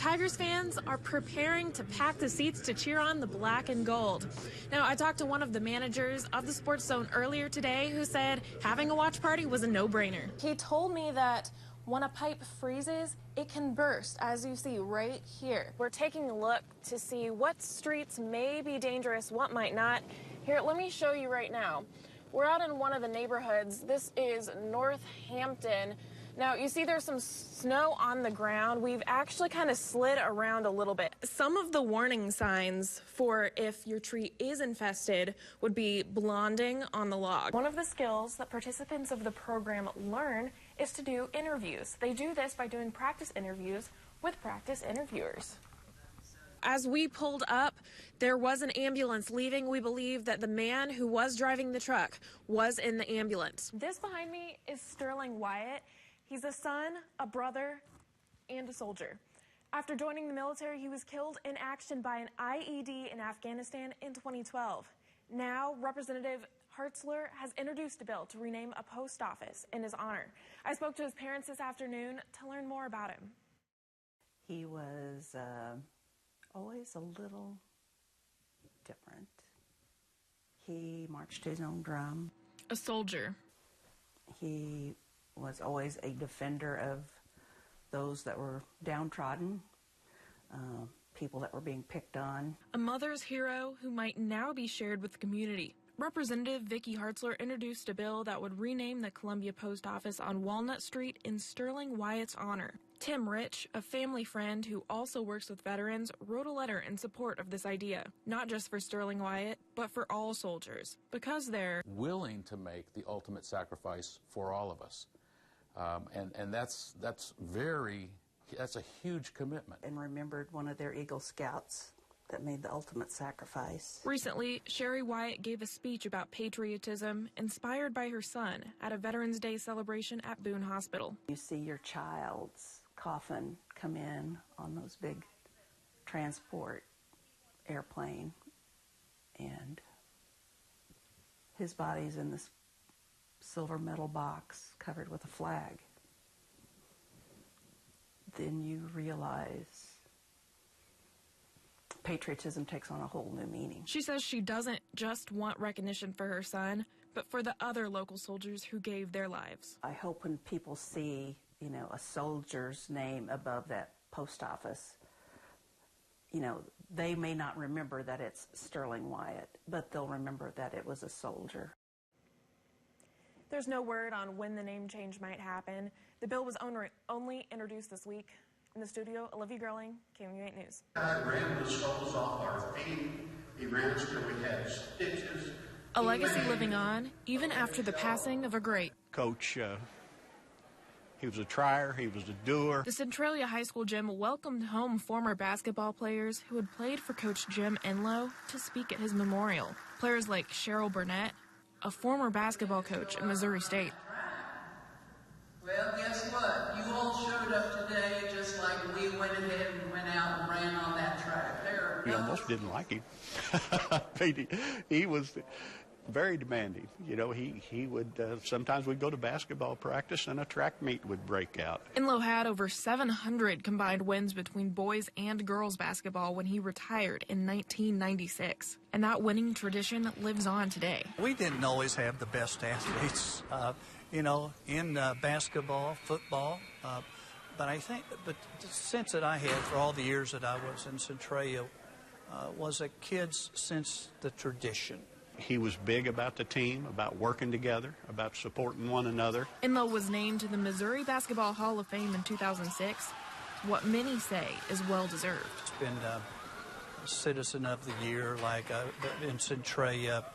Tigers fans are preparing to pack the seats to cheer on the black and gold. Now, I talked to one of the managers of the Sports Zone earlier today who said having a watch party was a no-brainer. He told me that when a pipe freezes, it can burst, as you see right here. We're taking a look to see what streets may be dangerous, what might not. Here, let me show you right now. We're out in one of the neighborhoods. This is Northampton. Now, you see there's some snow on the ground. We've actually kind of slid around a little bit. Some of the warning signs for if your tree is infested would be blonding on the log. One of the skills that participants of the program learn is to do interviews. They do this by doing practice interviews with practice interviewers. As we pulled up, there was an ambulance leaving. We believe that the man who was driving the truck was in the ambulance. This behind me is Sterling Wyatt. He's a son, a brother, and a soldier. After joining the military, he was killed in action by an IED in Afghanistan in 2012. Now, Representative Hartzler has introduced a bill to rename a post office in his honor. I spoke to his parents this afternoon to learn more about him. He was always a little different. He marched his own drum. A soldier. He was always a defender of those that were downtrodden, people that were being picked on. A mother's hero who might now be shared with the community. Representative Vicki Hartzler introduced a bill that would rename the Columbia Post Office on Walnut Street in Sterling Wyatt's honor. Tim Rich, a family friend who also works with veterans, wrote a letter in support of this idea, not just for Sterling Wyatt, but for all soldiers, because they're willing to make the ultimate sacrifice for all of us. And that's a huge commitment. And remembered one of their Eagle Scouts that made the ultimate sacrifice. Recently, Sherry Wyatt gave a speech about patriotism inspired by her son at a Veterans Day celebration at Boone Hospital. You see your child's coffin come in on those big transport airplane, and his body's in this silver metal box covered with a flag. Then you realize patriotism takes on a whole new meaning. She says she doesn't just want recognition for her son, but for the other local soldiers who gave their lives. I hope when people see, a soldier's name above that post office, they may not remember that it's Sterling Wyatt, but they'll remember that it was a soldier. There's no word on when the name change might happen. The bill was only introduced this week. In the studio, Olivia Gerling, KMU 8 News. I ran the soles off our feet. He ran us till we had stitches. A legacy living on, even after the passing of a great. Coach, he was a trier, he was a doer. The Centralia High School gym welcomed home former basketball players who had played for Coach Jim Enlow to speak at his memorial. Players like Cheryl Burnett, a former basketball coach at Missouri State. Well, guess what? You all showed up today just like we went ahead and went out and ran on that track. We almost didn't like him. He was very demanding. He would, sometimes we'd go to basketball practice and a track meet would break out. Enlow had over 700 combined wins between boys and girls basketball when he retired in 1996. And that winning tradition lives on today. We didn't always have the best athletes, in basketball, football. But the sense that I had for all the years that I was in Centralia was a kid's sense of the tradition. He was big about the team, about working together, about supporting one another. Enlow was named to the Missouri Basketball Hall of Fame in 2006. What many say is well-deserved. It's been Citizen of the Year, like in Centralia,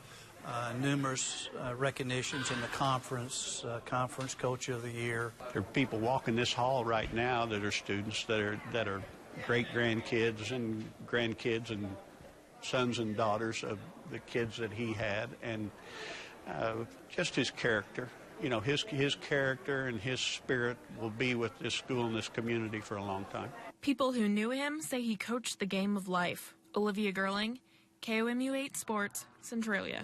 numerous recognitions in the conference Coach of the Year. There are people walking this hall right now that are students that are great-grandkids and grandkids and sons and daughters of the kids that he had, and just his character. His character and his spirit will be with this school and this community for a long time. People who knew him say he coached the game of life. Olivia Gerling, KOMU 8 Sports, Centralia.